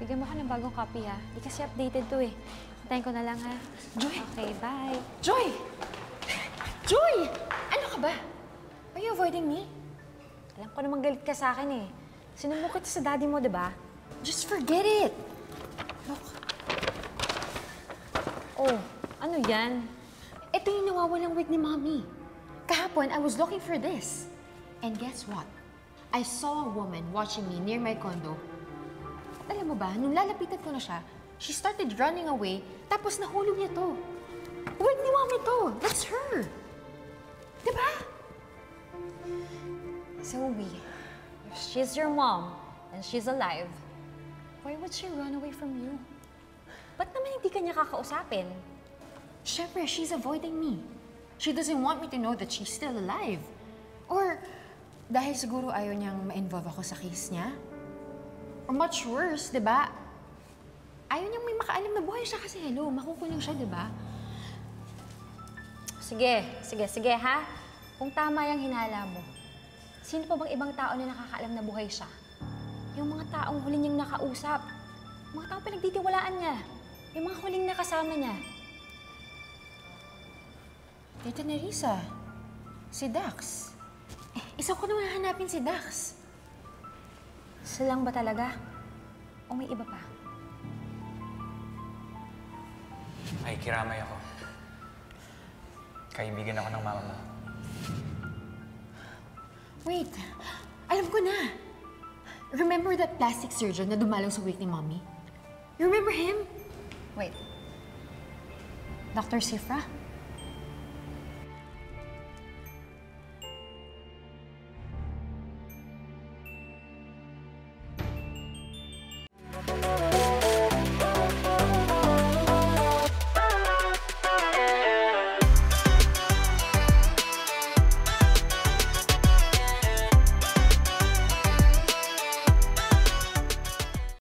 bigyan mo ka ng bagong copy, ha? Di kasi updated to, eh. Hintayin ko na lang, ha? Joy! Okay, bye. Joy! Joy! Ano ka ba? Are you avoiding me? Alam ko namang galit ka sa akin, eh. Sinumukit sa daddy mo, di ba? Just forget it! Look. Oh, ano yan? Ito yung nawawalang wig ni Mommy. Kahapon, I was looking for this. And guess what? I saw a woman watching me near my condo. At alam mo ba, nung lalapitan ko na siya, she started running away, tapos nahulog niya to. Wig ni Mommy to! That's her! Diba? Zoe, if she's your mom and she's alive, why would she run away from you? Ba't naman hindi ka niya kakausapin? Siyempre, she's avoiding me. She doesn't want me to know that she's still alive. Or, dahil siguro ayaw niyang ma-involve ako sa case niya. Or much worse, di ba? Ayaw niyang may makaalam na buhay siya kasi hello, makukulong siya, di ba? Sige, ha? Kung tama yung hinala mo, sino pa bang ibang tao na nakakaalam na buhay siya? Yung mga taong huli niyang nakausap. Mga taong pinagtitiwalaan niya. Yung mga huling nakasama niya. Tita Nerissa, si Dax. Isa ko naman hahanapin si Dax. Isa lang ba talaga? O may iba pa? Ay, kiramay ako. Kaibigan ako ng mama mo. Wait, alam ko na. Remember that plastic surgeon na dumalaw sa wake ni Mommy? You remember him? Wait. Dr. Sifra?